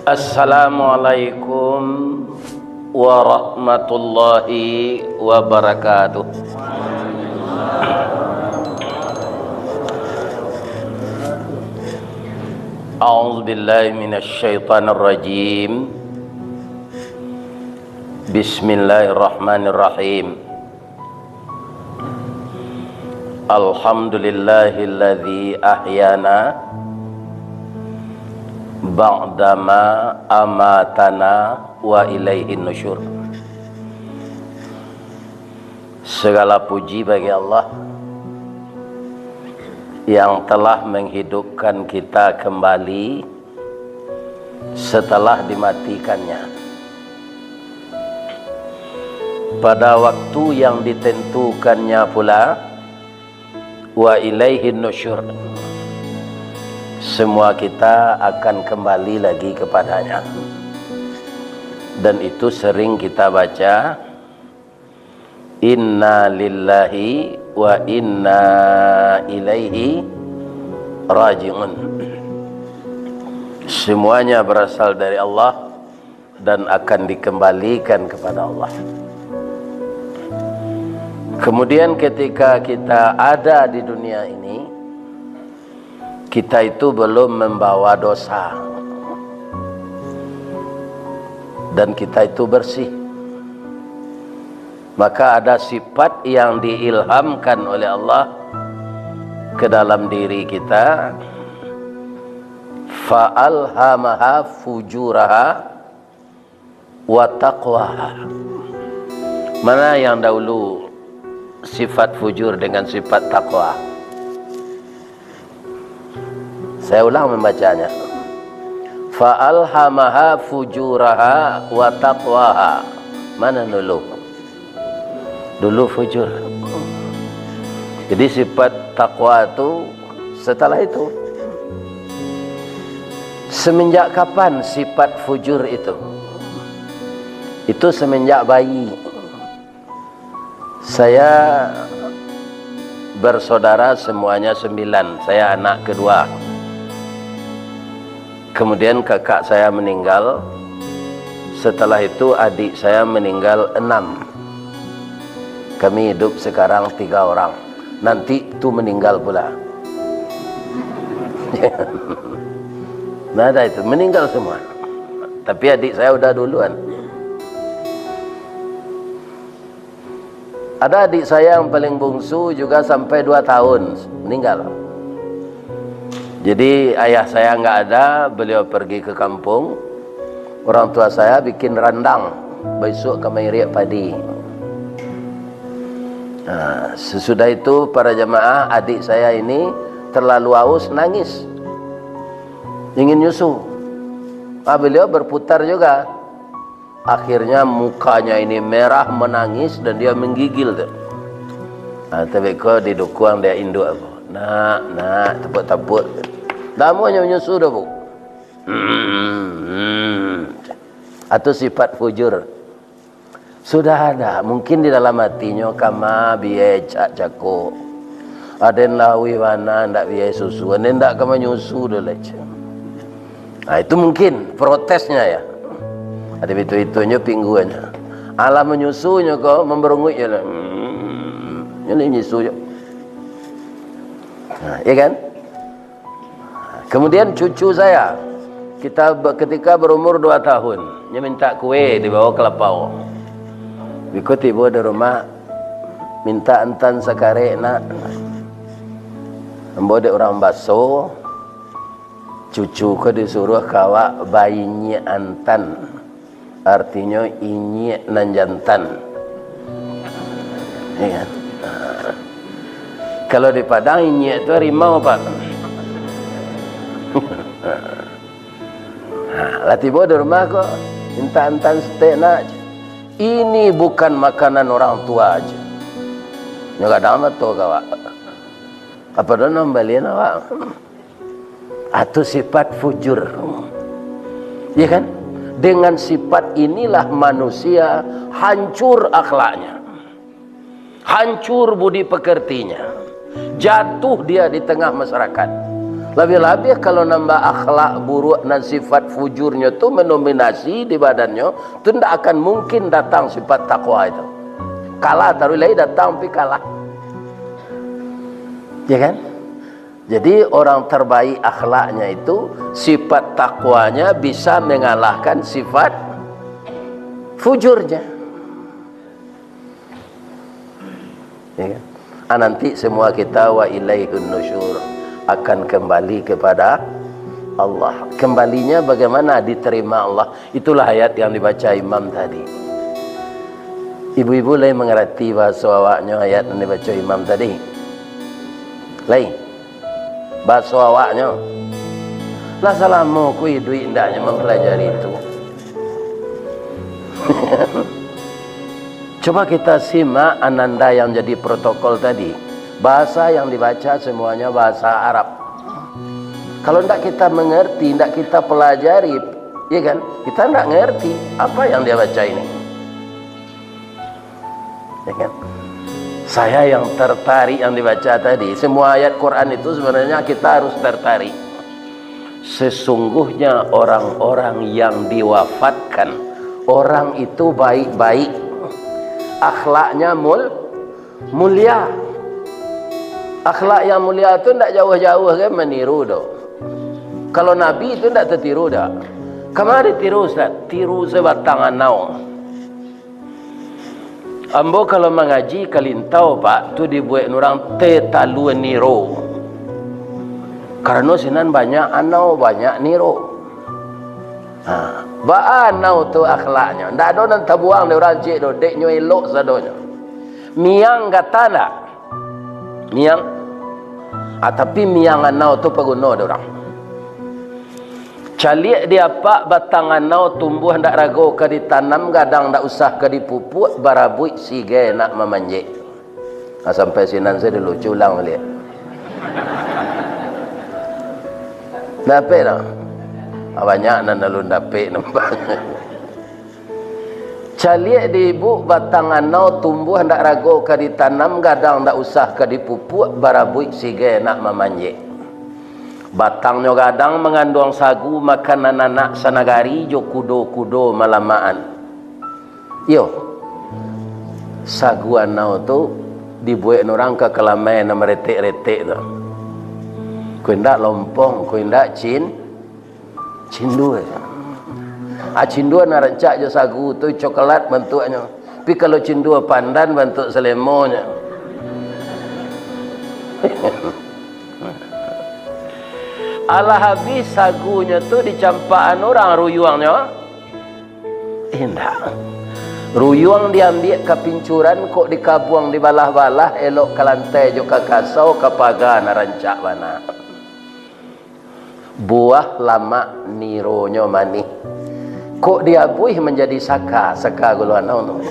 Assalamualaikum warahmatullahi wabarakatuh. A'udzu billahi minasy syaithanir rajim. Bismillahirrahmanirrahim. Alhamdulillahilladzi ahyana ba'dama amatana wa ilaihin nusyur. Segala puji bagi Allah yang telah menghidupkan kita kembali setelah dimatikannya pada waktu yang ditentukannya pula. Wa ilaihin nusyur, semua kita akan kembali lagi kepadanya. Dan itu sering kita baca, inna lillahi wa inna ilaihi raji'un. Semuanya berasal dari Allah dan akan dikembalikan kepada Allah. Kemudian ketika kita ada di dunia ini, kita itu belum membawa dosa dan kita itu bersih. Maka ada sifat yang diilhamkan oleh Allah ke dalam diri kita, fa'alhamaha fujuraha wa taqwaha. Mana yang dahulu sifat fujur dengan sifat taqwa? Saya ulang membacanya. Fa'alhamaha fujuraha wa taqwaha. Mana dulu? Dulu fujur. Jadi sifat taqwa itu setelah itu. Semenjak kapan sifat fujur itu? Itu semenjak bayi. Saya bersaudara semuanya 9. Saya anak kedua. Kemudian kakak saya meninggal. Setelah itu adik saya meninggal 6. Kami hidup sekarang 3 orang. Nanti itu meninggal pula. Nah, ada itu meninggal semua. Tapi adik saya udah duluan. Ada adik saya yang paling bungsu juga sampai 2 tahun meninggal. Jadi ayah saya nggak ada, beliau pergi ke kampung. Orang tua saya bikin randang, besok kami riak padi. Nah, sesudah itu para jemaah, adik saya ini terlalu haus, nangis, ingin nyusu. Beliau berputar juga. Akhirnya mukanya ini merah, menangis, dan dia menggigil tuh. Nah, tapi kok didukuang dia induk aku. Nak, tepuk-tepuk. Kamu hanya menyusu dah, Bu. Atau sifat fujur. Sudah ada, mungkin di dalam hatinya kama biaya cak-cako. Aden lawi wana ndak biaya susu, aden ndak kama nyusu dulu. Nah, itu mungkin protesnya ya. Ada itu-itunya pingguannya. Allah menyusunya kok memberungut ya. Ini nyusu. Nah, ya kan? Kemudian cucu saya, ketika berumur 2 tahun, dia minta kue dibawa ke lepau. Ikut ibu di rumah, minta entan sekare nak. Ambo de orang baso, cucu ko disuruh kawa bayinya antan. Artinya inyek nan jantan. Ya kan? Kalau di Padang inyek itu harimau, Pak. Lah tiba di rumah kok minta antan steak nak. Ini bukan makanan orang tua aja. Nggak ada amat tuh kawan. Apa dah nombalian awak? Atau sifat fujur. Ya kan? Dengan sifat inilah manusia hancur akhlaknya, hancur budi pekertinya, jatuh dia di tengah masyarakat. Lebih-lebih kalau nambah akhlak buruk dan sifat fujurnya tu mendominasi di badannya, tu tidak akan mungkin datang sifat takwa itu. Kalah taruh lagi datang tapi kalah. Ya kan? Jadi orang terbaik akhlaknya itu sifat takwanya bisa mengalahkan sifat fujurnya. Ya kan? Nanti semua kita wa ilaihun nusyur, akan kembali kepada Allah. Kembalinya bagaimana diterima Allah? Itulah ayat yang dibaca imam tadi. Ibu-ibu lain mengerti bahasa awaknya ayat yang dibaca imam tadi? Lain bahasa awaknya. Lah salamu kui duit ndaknya mempelajari itu. Coba kita simak ananda yang jadi protokol tadi. Bahasa yang dibaca semuanya bahasa Arab. Kalau tidak kita mengerti, tidak kita pelajari, ya kan? Kita tidak mengerti apa yang dia baca ini. Ya kan? Saya yang tertarik yang dibaca tadi. Semua ayat Quran itu sebenarnya kita harus tertarik. Sesungguhnya orang-orang yang diwafatkan, orang itu baik-baik, akhlaknya mulia. Akhlak yang mulia itu tidak jauh-jauh kan meniru doh. Kalau Nabi itu tidak tertiru dah. Kemana ditiru Ustaz? Tiru sebatang anau. Ambo kalau mengaji kalintau Pak, tu dibuat orang tetalu niro. Karena sinan banyak anau, banyak niro. Ba anau tu akhlaknya. Ndak ada nan tabuang de orang cik do, deknya elok sadonya. Miang kata nak. Miang. Tapi miang anau tu peguna de orang. Calik dia pak batang anau tumbuh ndak rago ke ditanam, gadang ndak usah ke dipupuk, barabui sige nak memanjik. Sampai sinan saya lucu ulang balik. Dapet dah. Banyak nan lalu dapet nampak. Calik di ibu batang anau tumbuh ndak rago ke ditanam, gadang ndak usah ke dipupuk, barabui sige nak memanjik. Batangnya gadang mengandung sagu, makanan anak sanagari jo kudo-kudo malamaan. Yo, sagu anau tu dibuat orang ke kelamai na meretek-retek tu. Kau ndak lompong, kau ndak cindua. Cindua na rancak jo sagu tu coklat bentuknya. Tapi kalau cindua pandan bentuk selemonya. Alah habis sagunya tu dicampaan orang ruyuangnya. Indah. Ruyuang diambil ke pincuran, kok dikabuang di balah-balah, elok ke lantai jo ke kasau ke pagar narancak mana. Buah lama nironyo manih. Kok diabuih menjadi saka guluan ono.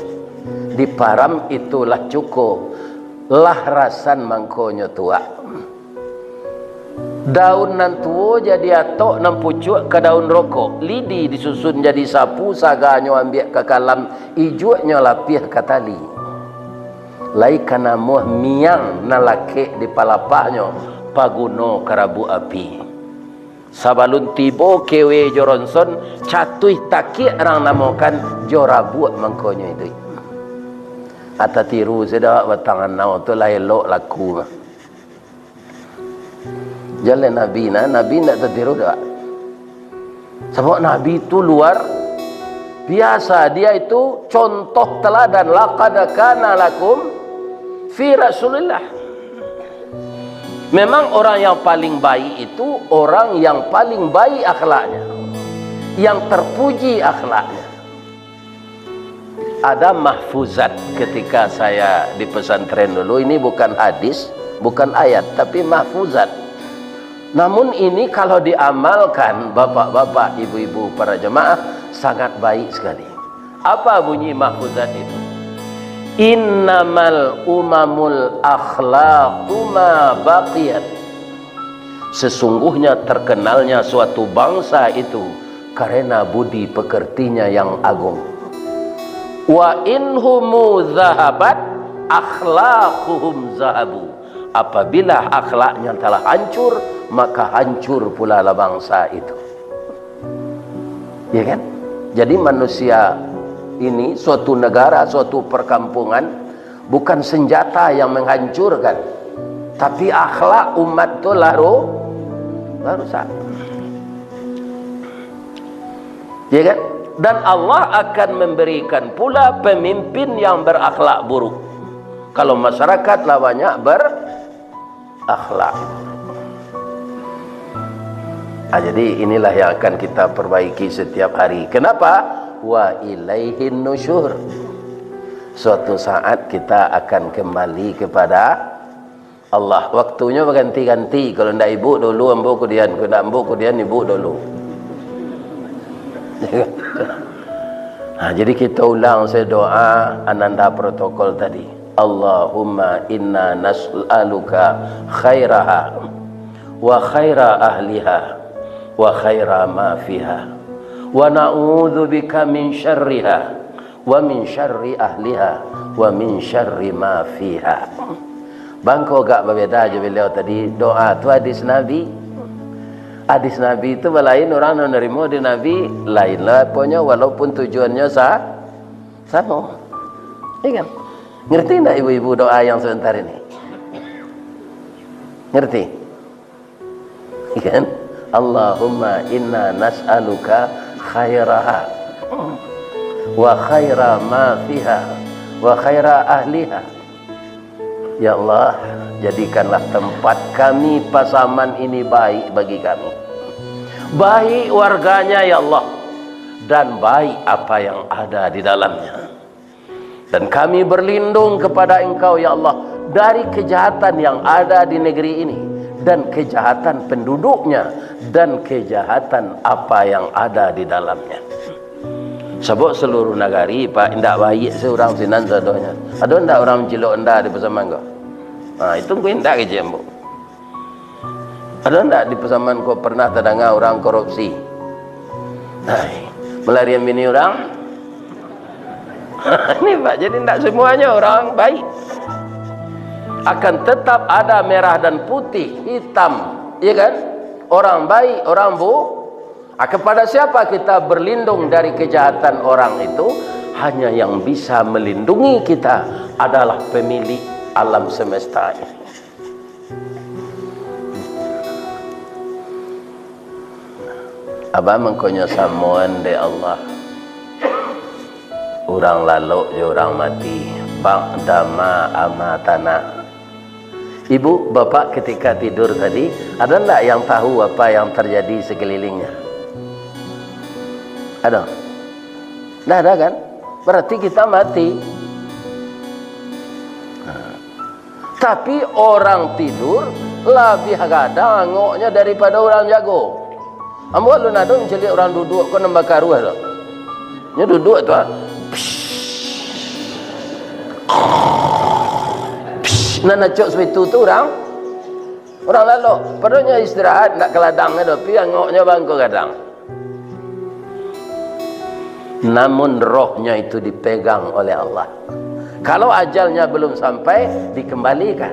Di param itulah cukup. Lah rasan mangkonyo tua. Daun nan tuo jadi atok nan pucuk ke daun rokok, lidi disusun jadi sapu, saganyo ambil ke kalam, ijuaknya lapih ke tali. Lai kana muah miang na lake di palapahnya paguno karabu api. Sabalun tibo kewe joronson catuih taki orang namakan jorabu mangkonyo itu. Ata tiru sedak batangan nau tu lai elok laku. Jalan Nabi tidak tertiru tak? Sebab Nabi itu luar biasa. Dia itu contoh teladan. Laqad kana lakum fi Rasulillah. Memang orang yang paling baik itu orang yang paling baik akhlaknya, yang terpuji akhlaknya. Ada mahfuzat ketika saya di pesantren dulu. Ini bukan hadis, bukan ayat, tapi mahfuzat. Namun ini kalau diamalkan bapak-bapak, ibu-ibu, para jemaah, sangat baik sekali. Apa bunyi mahfuzat itu? Innamal umamul akhlaqu ma baqiyat. Sesungguhnya terkenalnya suatu bangsa itu karena budi pekertinya yang agung. Wa inhumu zahabat akhlaquhum zahabu. apabila akhlaknya telah hancur, maka hancur pula lah bangsa itu. Ya kan? Jadi manusia ini, suatu negara, suatu perkampungan, bukan senjata yang menghancurkan, tapi akhlak umat itu rusak. Ya kan? Dan Allah akan memberikan pula pemimpin yang berakhlak buruk. Kalau masyarakat lah banyak berakhlak. Jadi inilah yang akan kita perbaiki setiap hari. Kenapa? Wa ilaihin nusyur. Suatu saat kita akan kembali kepada Allah. Waktunya berganti-ganti. Kalau ndak ibu dulu, ambo kemudian. Kalau ndak ambo kemudian ibu dulu. Jadi kita ulang doa ananda protokol tadi. Allahumma inna nas'aluka khairaha wa khaira ahliha wa khaira ma fiha wa na'udzubika min syarriha wa min syarri ahliha wa min syarri ma fiha. Bangko gak berbeda aja beliau tadi. Doa tu hadis Nabi. Hadis Nabi itu lain orang yang menerima di Nabi lain lah punya, walaupun tujuannya sama. Iya kan? Ngerti enggak ibu-ibu doa yang sebentar ini? Ngerti? Iya kan? Allahumma inna nas'aluka khairaha wa khaira ma fiha wa khaira ahliha. Ya Allah, jadikanlah tempat kami Pasaman ini baik bagi kami, baik warganya ya Allah, dan baik apa yang ada di dalamnya. Dan kami berlindung kepada Engkau ya Allah dari kejahatan yang ada di negeri ini, dan kejahatan penduduknya, dan kejahatan apa yang ada di dalamnya. Sebab seluruh negari Pak indak baik seorang sinan sadonya. Ada ndak orang cilok ndak di Pasaman kau? Itu kau indak ke jembo. Ada ndak di Pasaman kau pernah terdengar orang korupsi? Melarian bini orang? Ini Pak, jadi ndak semuanya orang baik. Akan tetap ada merah dan putih, hitam, ya kan? Orang baik, orang buruk. Kepada siapa kita berlindung dari kejahatan orang itu? Hanya yang bisa melindungi kita adalah pemilik alam semesta ini. Abang mengkonya samuan de Allah. Orang lalu je orang mati. Ba'dama amatana. Ibu, bapak ketika tidur tadi, ada enggak yang tahu apa yang terjadi sekelilingnya? Ada? Tidak ada kan? Berarti kita mati. Tapi orang tidur lebih gadang ngoknya daripada orang jago. Ambo lu nado mencelik orang duduk kau nambah karuah tu. Nya duduk tu. Nana cok seperti tu orang lalu. Padahal istirahat nak keladang ada, tapi ngoknya bangko kadang. Namun rohnya itu dipegang oleh Allah. Kalau ajalnya belum sampai, dikembalikan.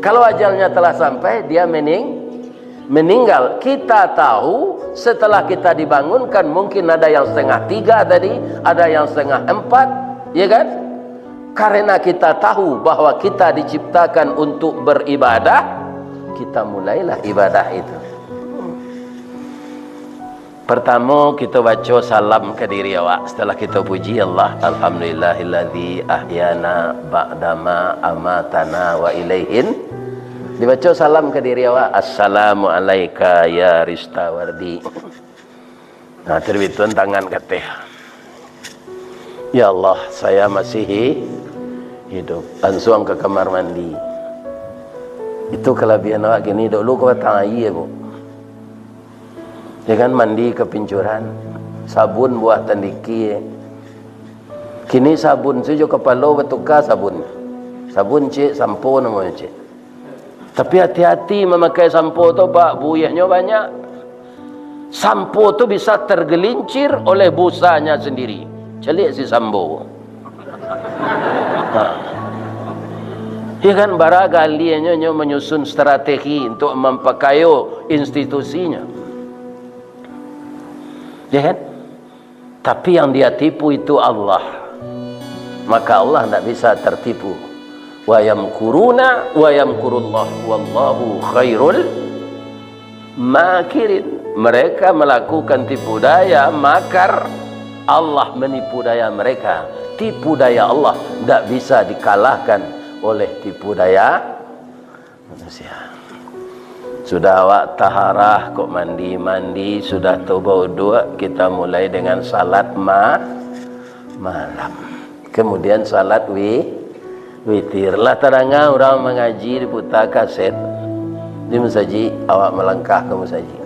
Kalau ajalnya telah sampai, dia meninggal. Kita tahu setelah kita dibangunkan, mungkin ada yang 2:30 tadi, ada yang 3:30, ya kan? Karena kita tahu bahwa kita diciptakan untuk beribadah, kita mulailah ibadah itu. Pertama kita baca salam ke diri awak. Setelah kita puji Allah, alhamdulillahilladzi ahyana ba'dama amatana wa ilaihin. Dibaca salam ke diri awak. Assalamu alayka ya Ristawardi. Nah, terbitun tangan kateh. Ya Allah, saya masih hidup. Langsung ke kamar mandi. Itu kelebihan awak gini. Dulu kau datang air ya bu. Ya kan, mandi ke pincuran, sabun buah tandiki. Kini sabun saja kepala bertukar sabun cik, sampo namanya cik. Tapi hati-hati memakai sampo tu Pak, buyaknya banyak. Sampo tu bisa tergelincir oleh busanya sendiri. Celik si sampo. Ya kan, barangkali nyo menyusun strategi untuk mempakayo institusinya. Ya kan? Tapi yang dia tipu itu Allah. Maka Allah tidak bisa tertipu. Wa yamkuruna wa yamkurullah wallahu khairul makirin. Mereka melakukan tipu daya, makar, Allah menipu daya mereka. Tipu daya Allah tidak bisa dikalahkan oleh tipu daya manusia. Sudah awak taharah kok mandi, sudah tahu wuduk, kita mulai dengan salat malam. Kemudian salat witir. Lah terangah orang mengaji diputar kaset di masjid, awak melangkah ke masjid.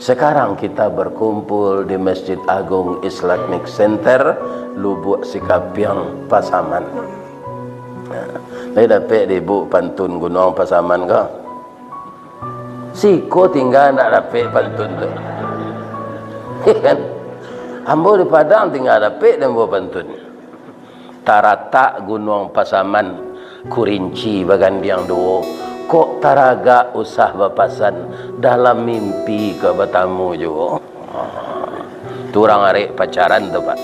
Sekarang kita berkumpul di Masjid Agung Islamic Center Lubuk Sikapiang Pasaman. Saya dapat di Buk pantun Gunung Pasaman kau. Siko tinggal nak dapat pantun tu. Kan? Ambo di Padang tinggal dapat dan buat pantun. Taratak Gunung Pasaman Kurinci bagandiang duo. Kok taraga usah bapasan dalam mimpi ke batamu juga. Turang arek pacaran tu Pak.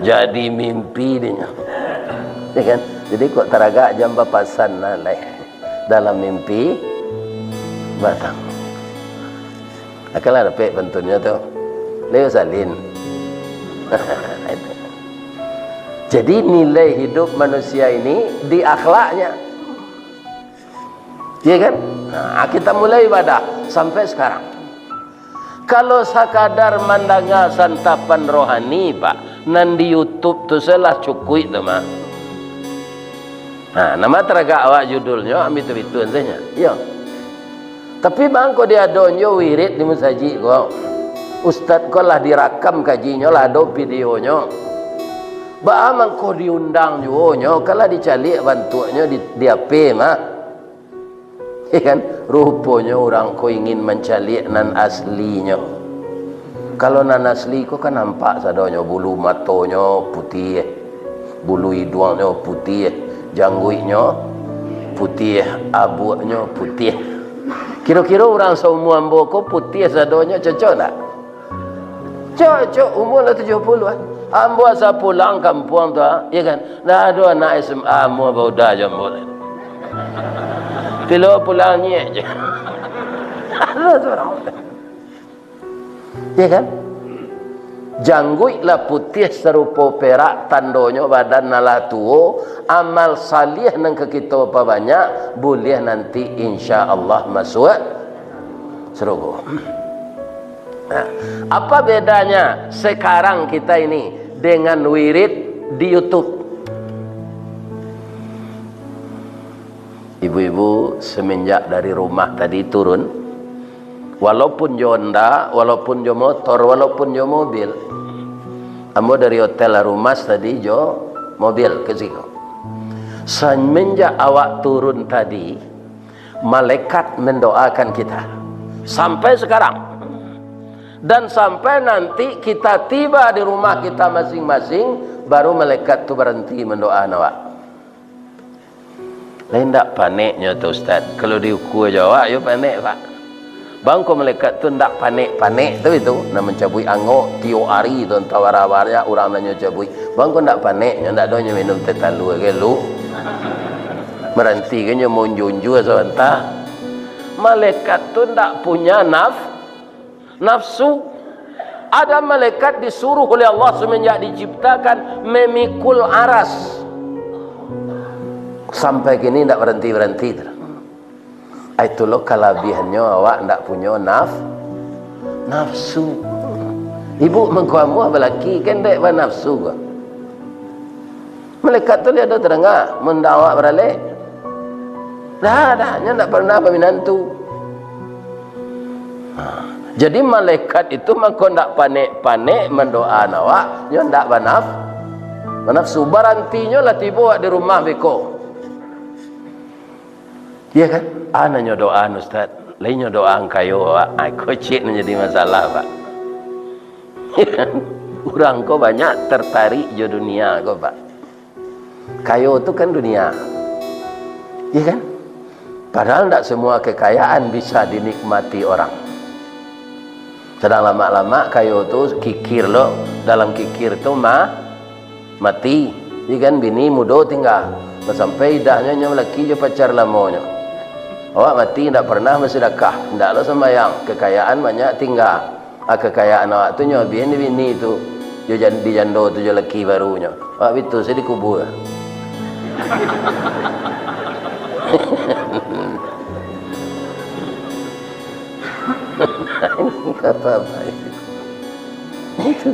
Jadi mimpi dia. Ya kan? Jadi kok taraga jam bapasan nalai dalam mimpi batang. Akalah dapat bentuknya tu. Leo salin. Jadi nilai hidup manusia ini di akhlaknya. Ya kan? Nah, kita mulai ibadah sampai sekarang. Kalau sekadar mandanga santapan rohani Pak, nan di YouTube tu salah cukup tu mah. Nah, nama teraga awak judulnya ambil tu saja. Ya. Tapi bang kau dia donyo wirid di masjid kau. Ustaz kau lah direkam kajinya lah ada videonya. Ba amang kau diundang juga kalau dicari bantuannya di HP mah. Ya kan? Rupanya orang kau ingin mencari nan aslinya. Kalau nan asli kau kan nampak sadonya bulu matonya putih, bulu hidungnya putih, jangguinya putih, abunya putih. Kira-kira orang seumur ambo kau putih sadonya cocok tak? Cocok, umur lah 70-an. Ambo asal pulang kampung tu, ya kan? Dah ada anak SMA, ambo baru dah jambul. Bila pulangnya je. Ada seorang. Ya kan? Janggut lah putih serupa perak, tandonya badan nala tuo, amal salih nang ke kita apa banyak, boleh nanti insya Allah masuk surga. Nah, apa bedanya sekarang kita ini dengan wirid di YouTube? Ibu-ibu semenjak dari rumah tadi turun, walaupun jo onda, walaupun jo motor, walaupun jo mobil, ambo dari hotel rumah tadi jo mobil ke situ. Semenjak awak turun tadi, malaikat mendoakan kita sampai sekarang, dan sampai nanti kita tiba di rumah kita masing-masing, baru malaikat tu berhenti mendoakan awak. Lain tak paniknya tu Ustaz. Kalau diukur jawab, you panik Pak. Bang kau malaikat tu tak panik-panik tu itu. Nak mencabui angok, tiup hari tu entah wara-waranya orang nanya cabui. Bang kau tak paniknya, tak doanya minum teh talu ke lu. Berhenti kan mau junju sebentar. Malaikat tu tak punya nafsu. Ada malaikat disuruh oleh Allah semenjak diciptakan memikul aras. Sampai kini tidak berhenti-berhenti. Itulah kelebihannya awak tidak punya nafsu. Ibu mengkamu apa laki kan tak nafsu ke? Malaikat tu dia ada terengah mendawak beralik. Dah, nya tak pernah peminantu. Jadi malaikat itu maka tidak panik-panik mendoa awak, nya tidak nafsu. Barantinya lah tiba di rumah beko. Ya kan? Anaknya doa Ustaz, lainnya doa kayo Pak. Kocik menjadi masalah Pak. Orang kau banyak tertarik di dunia kau Pak. Kayo itu kan dunia. Iya kan? Padahal tidak semua kekayaan bisa dinikmati orang. Sedang lama-lama kayu tu kikir lo, dalam kikir tu mati. Iya kan, bini muda tinggal. Sampai idahnya nyam laki je pacar lamonyo. Awak mati tidak pernah bersedekah, tidak lo sembahyang. Kekayaan banyak tinggal. Kekayaan awak tu nyo bini tu, di jando tu je laki barunya. Awak itu saya dikubur. Apa-apa itu.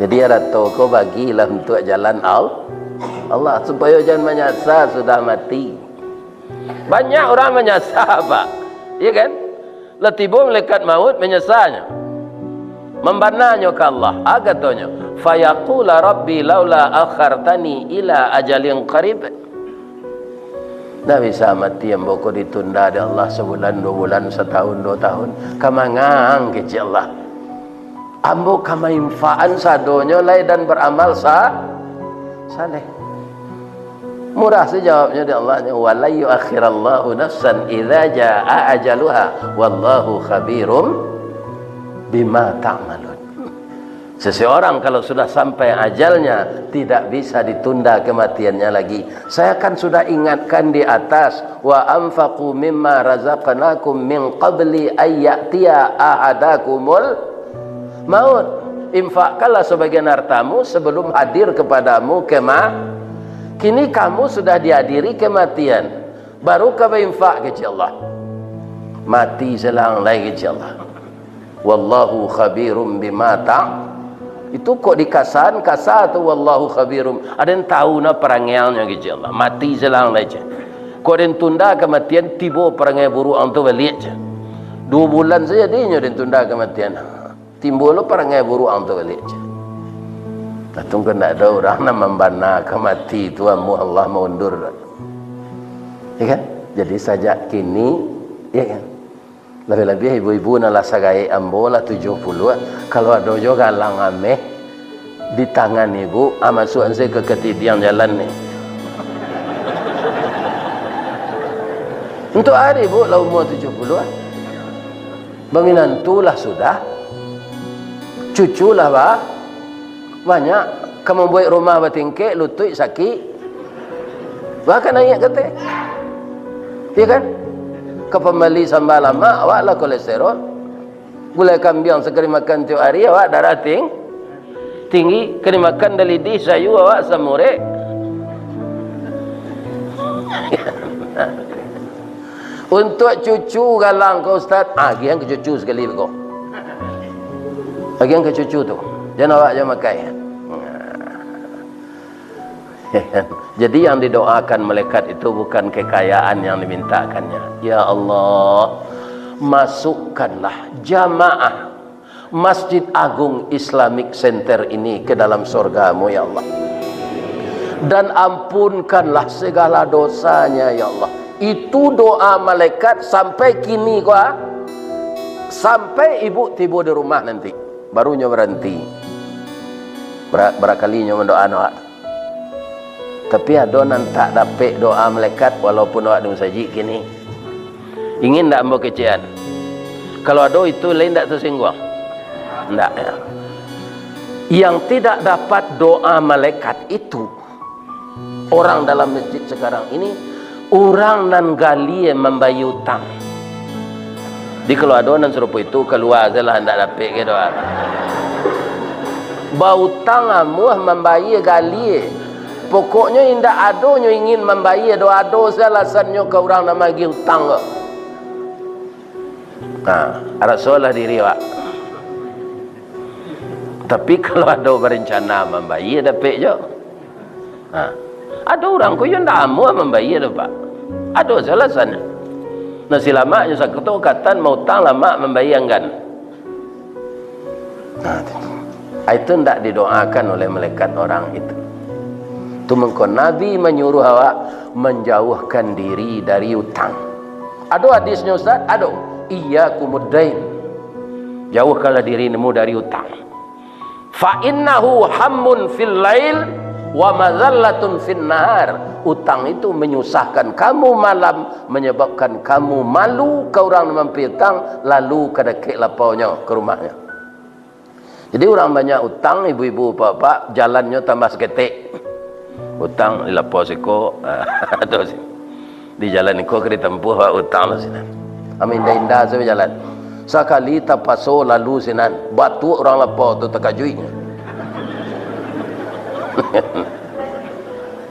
Jadi ada toko bagilah untuk jalan Allah supaya jangan menyasar sudah mati. Banyak orang menyasar Pak, iya kan? Letibu melekat maut menyasarnya, membananya ke Allah. Katanya, fayaqula rabbi laula akhartani ila ajalin qarib. Tak bisa mati yang boko ditunda di Allah sebulan, 2 bulan, setahun, 2 tahun. Kamangang kecil Allah. Ambo kama infaan sadonyo lai dan beramal saleh. Murah sejawabnya di Allahnya, wala yuakhirallahu nafsan idza jaa ajaluha wallahu khabirum bima ta'malun. Seseorang kalau sudah sampai ajalnya tidak bisa ditunda kematiannya lagi. Saya kan sudah ingatkan di atas, wa anfaqu mimma razaqnakum min qabli ay ya'tiya ahadakumul maut. Infakkanlah sebagian hartamu sebelum hadir kepadamu kini kamu sudah dihadiri kematian. Baru kamu infak kepada Allah. Mati selang lagi kepada Allah. Wallahu khabirum bima itu kok dikasan kasar tu wallahu khabirum. Ada yang tahu na perangialnya kepada Allah. Mati selang lagi. Kok ada yang tunda kematian tiba perangai buruk tu balik je. 2 bulan saja dia yang tunda kematian. Timbul lo perangai buruk tu balik je. Tatung kena ada orang nak membana kemati tu Allah mundur. Ya kan? Jadi sajak kini, ya kan? Lebih-lebih ibu-ibu nalah sagai ambo lah 70. Kalau ada juga galang ameh di tangan ibu, masuk saya ke ketidian jalan ni. Untuk hari ibu lah umur 70. Menginantu lah sudah. Cucu lah bah. Banyak. Kamu buat rumah batingke, lutut sakit. Bahkan naik kata. Ya kan? Kepembali sambal lama, awak lah kolesterol. Gulai kambing sekali makan tiap hari, awak darah tinggi. Kena makan dari di sayu, awak samure. Untuk cucu galang kau Ustaz, gian ke cucu sekali kau. Gian ke cucu tu. Jangan awak jangan makan. Jadi yang didoakan malaikat itu bukan kekayaan yang dimintakannya. Ya Allah, masukkanlah jamaah Masjid Agung Islamic Center ini ke dalam surgamu ya Allah. Dan ampunkanlah segala dosanya ya Allah. Itu doa malaikat sampai kini gua. Sampai ibu tiba di rumah nanti. Barunya berhenti. Berakalinya mendoa awak. Tapi ada yang tak dapat doa malaikat walaupun awak ada saji kini. Ingin tak ambil kecian? Kalau ada itu lain tak tersinggung? Tak ya. Yang tidak dapat doa malaikat itu orang dalam masjid sekarang ini, orang nan gali membayar hutang. Di kalau ada nan serupa itu keluar saja lah tak dapat ke doa. Bau hutang amuh membayar gali. Pokoknya indah adonyo ingin membayar doa-doa alasannya ke orang nak bagi hutang. Ada solah diri awak. Tapi kalau ada berencana membayar dapat je. Ada orang ko yang tak mau membayar Pak. Ada alasannya. Nasi lama je sakutu katan mau hutang lama membayarkan. Itu tidak didoakan oleh malaikat orang itu. Mengkon Nabi menyuruh awak menjauhkan diri dari hutang. Ada hadisnya Ustaz? Ada. Iyyakumuddain. Jauhkanlah dirimu dari hutang. Fa innahu hammun fil lail Wa mazallatun fin nahar, utang itu menyusahkan kamu malam, menyebabkan kamu malu ke orang mampu utang, lalu kada kek lapaunya ke rumahnya. Jadi orang banyak utang, ibu-ibu bapak jalannya tambah seketik. Utang di lapau siko, di jalan iko kena tempuh utang lah sinan. Amin indah-indah saya jalan. Sekali tapaso lalu sinan, batu orang lapau tu terkajuinya.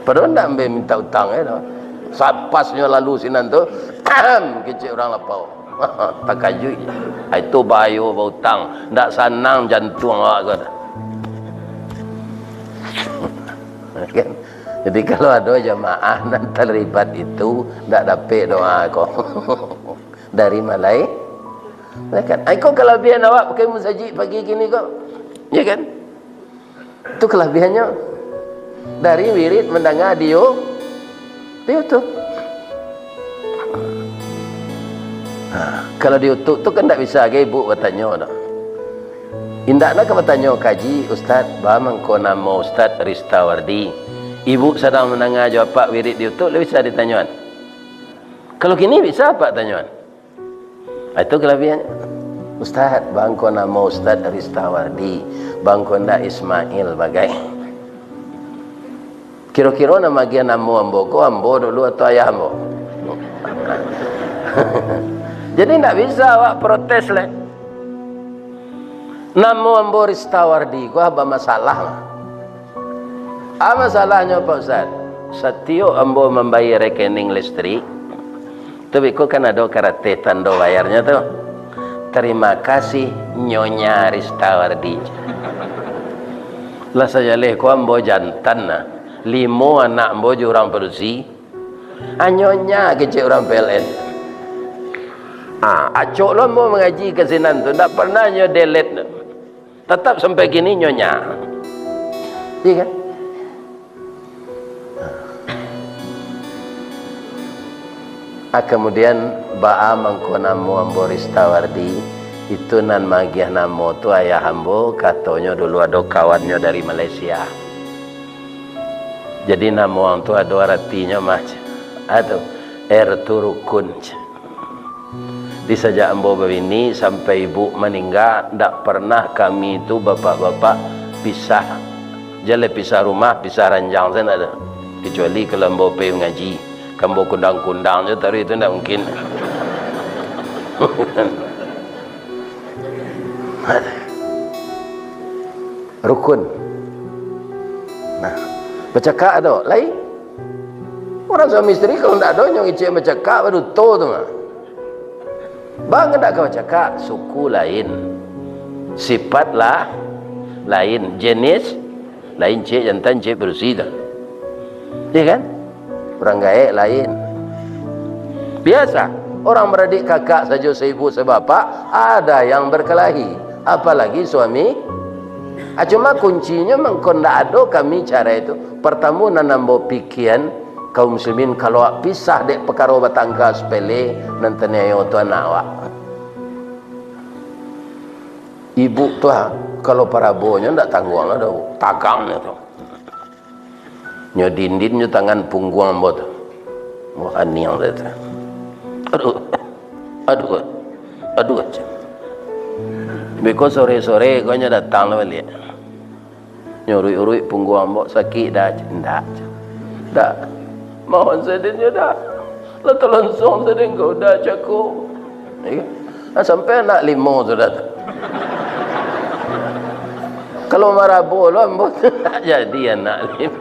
Padahal tak ambil minta utang sapasnya lalu sinan tu kecil orang lapau. Tak kajui. Itu bahaya berhutang, tak sanang jantung awak kau. Kan? Jadi kalau ada jamaah dan terlibat itu tak dapat doa kau. Dari malai. Kan? Kau kelebihan awak pakai musajid pagi gini kau. Ya kan? Itu kelebihannya. Dari wirid mendengar dia tu. Kalau di YouTube tu kan tak bisa ke ibu bertanya dah. Indak nak bertanya kaji Ustaz, bagaimana kau nama Ustaz Ristawardi? Ibu sedang mendengar jawab wirid di YouTube, bisa ditanya. Kalau kini bisa apa tanyaan? Itu kelebihannya. Ustaz, bang kau nama Ustaz Ristawardi, bang kau ndak Ismail bagai. Kira-kira nama dia nama ambo ko, ambo dulu atau ayah ambo. Jadi tak bisa awak protes lah. Nama ambo Ristawardi ko apa masalah? Apa masalahnya Pak Ustaz? Setiap ambo membayar rekening listrik, tapi ko kan ada karate tanda bayarnya tu. Terima kasih Nyonya Ristawardi. Lah saja leh ko ambo jantan nah. 5 anak bojo orang produksi, anyonya kecil orang PLN. Acok lo mau mengaji ke sinan tu, tak pernah nyo delete, tetap sampai kini nyonya. Iya kan? Kemudian ba'a mangkonamu ambo Ristawardi itu nan magiah namo tu ayah ambo katanya dulu ada kawannya dari Malaysia. Jadi nama orang tu ada artinya macam atau Erturukun. Di sejak ambo begini sampai ibu meninggal, tak pernah kami itu bapak-bapak pisah. Jale pisah rumah, pisah ranjang saya tak ada. Kecuali kalau ambo pergi ngaji, kambo kundang-kundang je, tapi itu tak mungkin. Rukun. Nah, bercakap ada lain. Orang suami isteri kalau tak ada yang icik bercakap baru tu mah. Bang tak kau bercakap, suku lain, sifat lah lain, jenis lain, cik jantan cik bersih dah. Ya kan? Orang gaek lain. Biasa orang beradik kakak saja seibu sebapak ada yang berkelahi, apalagi suami. Cuma kuncinya mengkon tak ada kami cara itu. Pertama nanambo pikiran kaum muslimin kalau pisah dek perkara batangga sepele nanti ayo tu anak awak. Ibu tu kalau parabonya ndak tanggung lah dah takangnya tu. Nyo dindin nyo tangan punggung ambo tu. Wah aniang dah tu. Aduh. Beko sore-sore kau nya datang lah balik. Nyurui-urui punggung ambo sakit dah. Ndak. Mohon sedihnya dah. Lah terlangsung sedih kau dah cakup. Sampai anak 5 sudah tu. Kalau marah bola ambo tak jadi anak 5.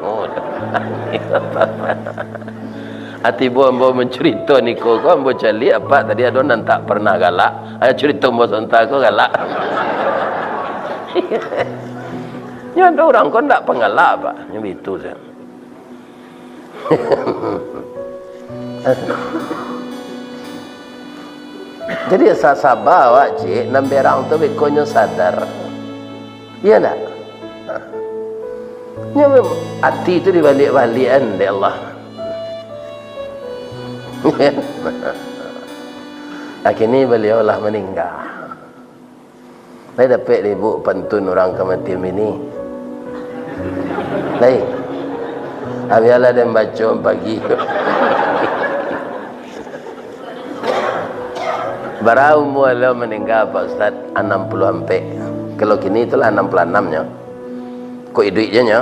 Hati bu ambo mencerita ni ko ambo cari apa tadi ada nan tak pernah galak. Ayo cerita ambo sontak ko galak. Ya ada orang kon tak pengalak pak. Yang itu saya. Jadi sabar awak cik namberang tu bekonyo sadar. Iya tak? Ya hati itu dibalik-balikan oleh Allah. Akhirnya beliau lah meninggal. Saya dapat ibu pantun orang kematian ini. Baik. Abialah dia baca pagi. Berapa umur lo meninggal Pak Ustaz? 60 ampe. Kalau kini itulah 66 nya. Kok idiknya nya?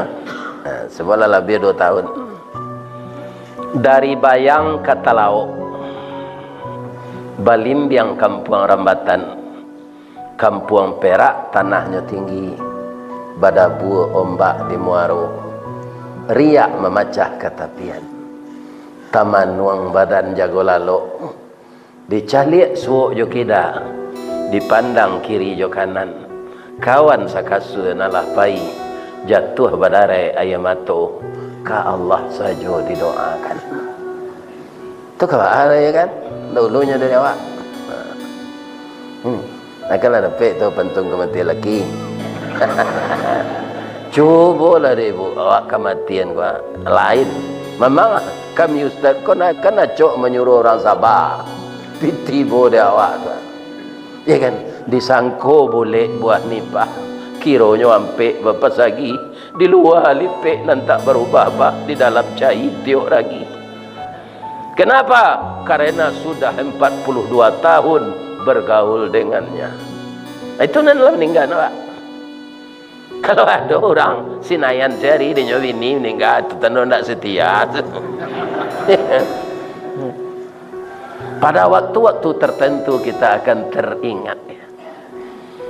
Sebelah lebih 2 tahun. Dari Bayang ke Talaok, Balimbiang Kampung Rambatan, Kampung Perak tanahnya tinggi, badabu ombak di Muaro, riak memecah ketapian, taman nuang badan jago lalo, dicaliak suuk jo kida, dipandang kiri jo kanan, kawan sakasu nalah pai, jatuh badare ayamato, ka Allah saja didoakan. Itu kawan ya kan? Dulunya dari awak. Akan ada pek tu pentung kematian lagi. Cubalah deh ibu, awak kematian gua lain. Memang kami ustaz kena cok menyuruh orang sabar. Pitibo dia awak tu. Ya kan? Disangko boleh buat nipah. Kironya ampe bapak lagi di luar lipek nanti berubah bah di dalam cai tiok lagi. Kenapa? Karena sudah 42 tahun bergaul dengannya. Itu nanti meninggal Pak. Kalau ada orang sinayan cari di nyawini meninggal itu tentu tidak setia. Pada waktu-waktu tertentu kita akan teringat,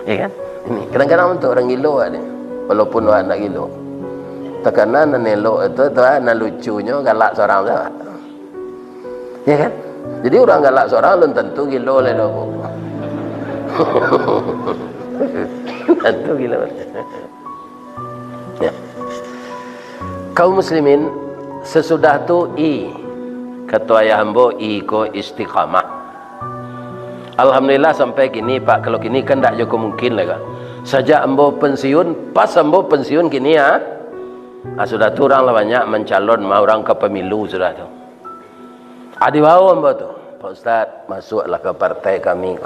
ya kan? Ini kadang-kadang untuk orang gilo ni, walaupun orang nak gilo, tekanan nelok itu nak lucunya galak seorang sahaja, ya kan? Jadi orang galak seorang belum tentu gilo le dok. Tentu gilo. Ya. Kaum muslimin sesudah tu kata ayah hamba ko istiqamah. Alhamdulillah sampai kini Pak, kalau kini kan tak jauh mungkin lah. Sejak ambo pensiun, pas ambo pensiun kini sudah tu orang lah banyak mencalon mau orang ke pemilu sudah tu. Adi bau ambo tu, Pak Ustaz masuklah ke partai kami.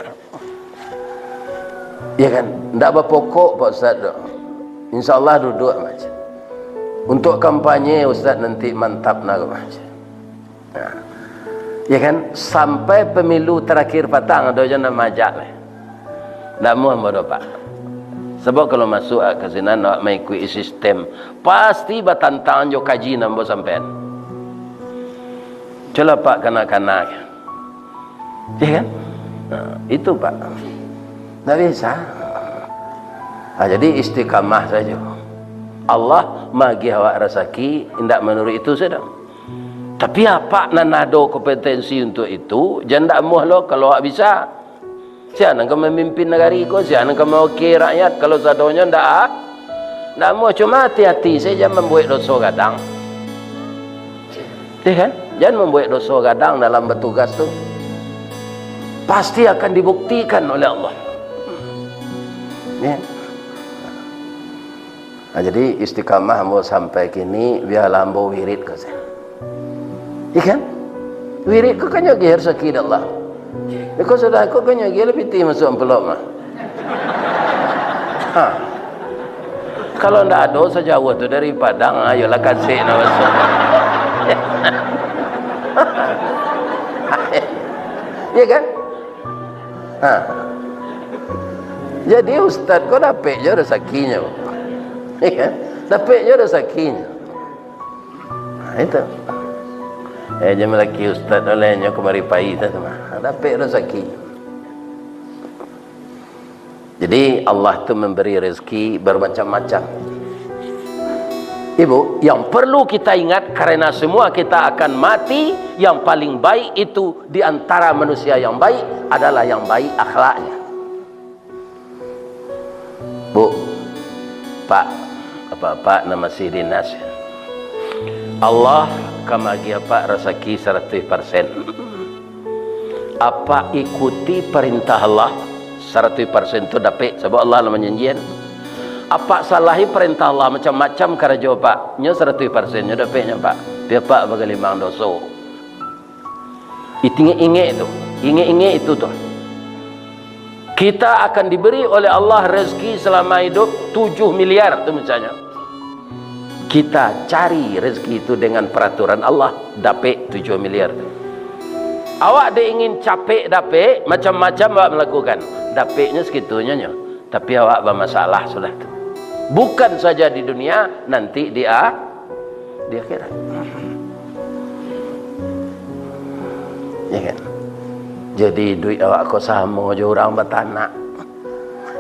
Ya kan, tak berpokok Pak Ustaz tu. InsyaAllah duduk macam. Untuk kampanye Ustaz nanti mantap nak macam. Nah. Ya kan, sampai pemilu terakhir patang ada jangan majak lah. Tak mau bodoh Pak. Sebab kalau masuk ke sini nak mengikuti sistem, pasti batantang jo kaji nambo sampean. Coba Pak kanak-kanak. Ya kan? Nah, itu Pak. Tak bisa. Jadi istiqamah saja. Allah bagi awak rezeki, tidak menurut itu saja. Tapi apa nak ada kompetensi untuk itu? Jangan tak muah lo kalau awak bisa. Siapa nak memimpin negara ko? Siapa nak mewakili rakyat? Kalau sadonya tak muah, cuma hati-hati saja membuat dosa gadang. Ya kan? Jangan membuat dosa gadang dalam bertugas tu. Pasti akan dibuktikan oleh Allah. Ya. Jadi istiqamah mau sampai kini biarlah ambo wirid ke sana. Ikan wirid kau kan nyagi harus sakit Allah. Kau sudah kau kan nyagi lebih ti masuk ampelok mah. Kalau ndak ada sejauh tu dari Padang, ayolah kasih nak masuk. Ya kan? Jadi ustaz kau dapat je rezekinya. Ya kan? Dapat je rezekinya. Itu. Jangan lagi ustaz olehnya kemari pai tu mah. Dapat rezeki. Jadi Allah tu memberi rezeki bermacam-macam. Ibu, yang perlu kita ingat karena semua kita akan mati, yang paling baik itu di antara manusia yang baik adalah yang baik akhlaknya. Bu, Pak, apa nama si dinas? Allah kamagi apa rezeki 100%. Apa ikuti perintah Allah 100% itu dapat sebab Allah nama janjian. Apa salahi perintah Allah macam-macam kerja Pak, nya 100% nya dapatnya Pak. Dia Pak bagi 5 dosa. Ingat itu. Ingat itu tuh. Kita akan diberi oleh Allah rezeki selama hidup 7 miliar tu misalnya. Kita cari rezeki itu dengan peraturan Allah. Dapat 7 miliar. Awak dia ingin capek dapat, macam-macam awak melakukan. Dapatnya segitunya. Tapi awak bermasalah sudah tu. Bukan saja di dunia, nanti di akhirat. Ya kan? Jadi duit awak kau sama je orang bertanak.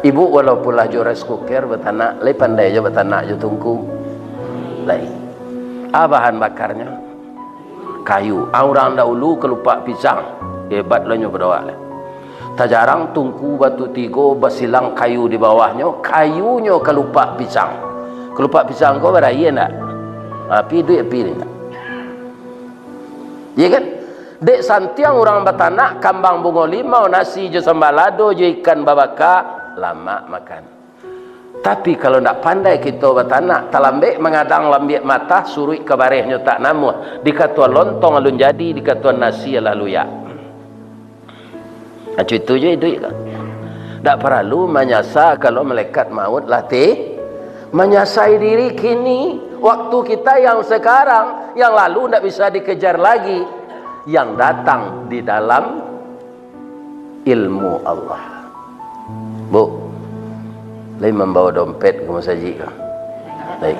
Ibu walaupun lah rice cooker bertanak, lebih pandai je bertanak je tungku. Lain. Bahan bakarnya kayu. Orang dahulu kelupak pisang. Hebat lah nyo berdoa. Tak jarang tungku batu tiga basilang kayu di bawahnya, kayunya kelupak pisang. Kelupak pisang kau beraya tak? Api duit api ni. Ya kan? Dek santiang orang bertanak, kambang bunga limau, nasi je sambalado je ikan babaka, lama makan. Tapi kalau nak pandai kita bertanak, talambek mengadang lambik mata, surui ke barihnya tak namuh. Dikatuan lontong alun jadi, dikatuan nasi lalu ya. Macam itu je duit kan. Tak perlu menyasar kalau malaikat maut latih. Menyasai diri kini. Waktu kita yang sekarang, yang lalu tak bisa dikejar lagi. Yang datang di dalam ilmu Allah. Bu, lain membawa dompet ke masjid ke? Baik.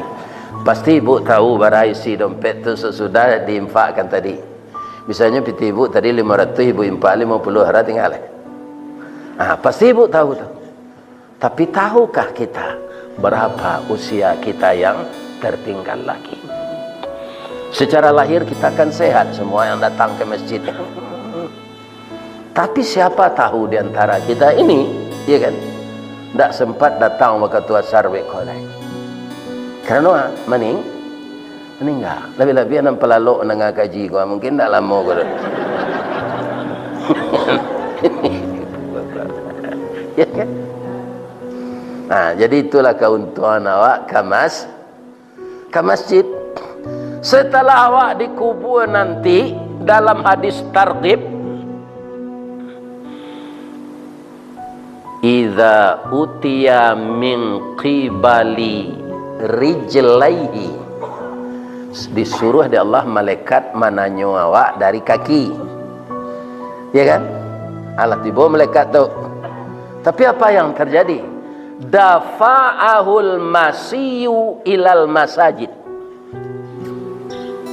Pasti ibu tahu barang isi dompet tu sesudah diinfakkan tadi. Misalnya piti ibu tadi 500, ibu infak 50, hari tinggal. Pasti ibu tahu tu. Tapi tahukah kita berapa usia kita yang tertinggal lagi? Secara lahir kita akan sehat semua yang datang ke masjid. Tapi siapa tahu di antara kita ini, ya kan, tak sempat datang waktu tua sarwek kolai. Kerana meninggal. Lebih-lebih yang pelalok nengah kaji kau mungkin tak lama kau. Ya kan? Jadi itulah keuntungan awak ke masjid. Setelah awak dikubur nanti, dalam hadis targhib, idza utiya min qibali rijlaihi, disuruh di Allah malaikat mananyo awak dari kaki. Ya kan? Allah tiba malaikat tu. Tapi apa yang terjadi? Dafa'ahul masiyu ilal masajid.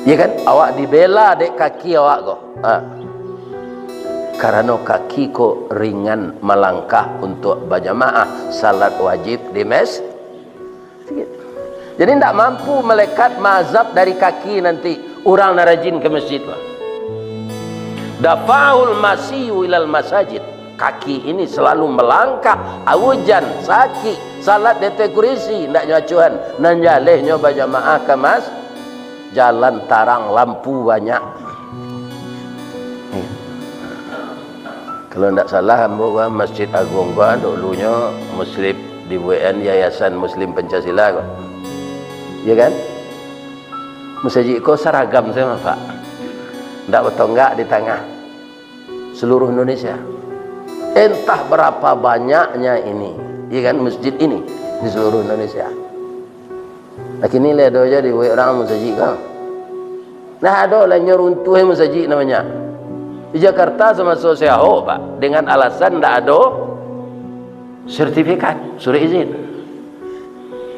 Ya kan? Awak dibela dek kaki awak kok. Karena kaki kok ringan melangkah untuk berjamaah salat wajib di masjid. Jadi tidak mampu malaikat mazhab dari kaki nanti orang narajin ke masjid. Dafa'ul masiyu ilal masajid. Kaki ini selalu melangkah, hujan, sakit, salat detek kurisi, tidak nyacuan, nanjalehnya berjamaah ke masjid. Jalan tarang, lampu banyak. Kalau tidak salah, Masjid Agung gua dulunya Muslim di WN Yayasan Muslim Pancasila kok. Ya kan? Masjid kau seragam sama Pak. Tidak bertonggak di tengah seluruh Indonesia. Entah berapa banyaknya ini, ya kan, masjid ini di seluruh Indonesia. Lakini le do jadi orang masjid kan. Nah ada lah nyeruntuh masjid namanya. Di Jakarta sama saya Pak, dengan alasan tidak ada sertifikat surat izin.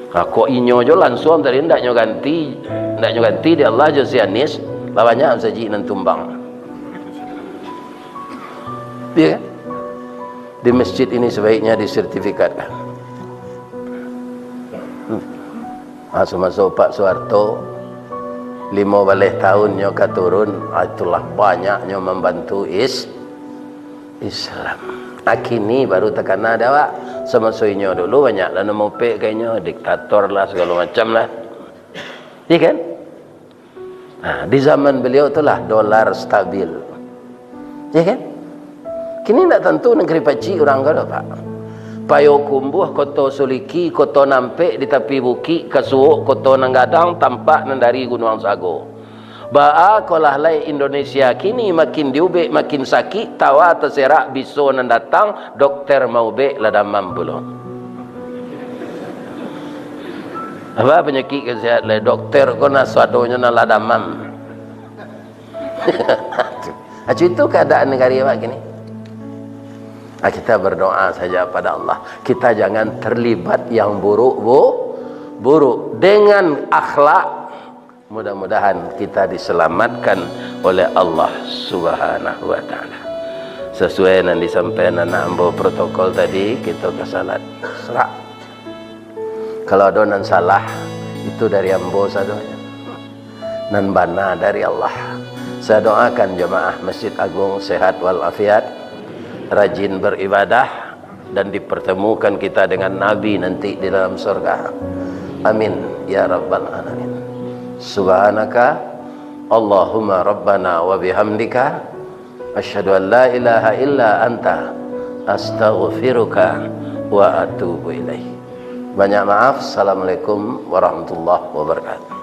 Kok inyo jo langsung tadi tidak ganti di Allah jo sianis, lawannya masjid nan tumbang. Ya kan? Di masjid ini sebaiknya disertifikatkan. Masuk Pak Soeharto 5 tahun nyoka turun, itulah banyaknya membantu Islam. Kini baru tekan ada Pak. Semasunya dulu banyak lah nemu pe kayaknya diktator lah segala macam lah. Iya kan? Di zaman beliau itulah dolar stabil. Iya kan? Kini tidak tentu negeri paci orang kada Pak. Payo kumbuh koto suliki, koto nampe di tepi buki, kasuuk koto nanggadang tampak nandari Gunung Sago. Ba'a kolah lai Indonesia kini makin diubek makin sakit, tawa terserak biso nandatang, dokter mau be ladamam belum. Apa penyakit kesehatan le dokter ko na swadonya na ladamam. Acu itu keadaan negara Pak gini. Kita berdoa saja pada Allah. Kita jangan terlibat yang buruk dengan akhlak. Mudah-mudahan kita diselamatkan oleh Allah Subhanahu wa taala. Sesuai yang disampaikan ambo protokol tadi, kita ke salat serak. Kalau ada nan salah itu dari ambo sadonya. Nan bana dari Allah. Saya doakan jemaah Masjid Agung sehat walafiat, rajin beribadah dan dipertemukan kita dengan Nabi nanti di dalam surga. Amin ya rabbal alamin. Subhanaka Allahumma rabbana wa bihamdika asyhadu an la ilaha illa anta astaghfiruka wa atubu ilaih. Banyak maaf. Assalamualaikum warahmatullahi wabarakatuh.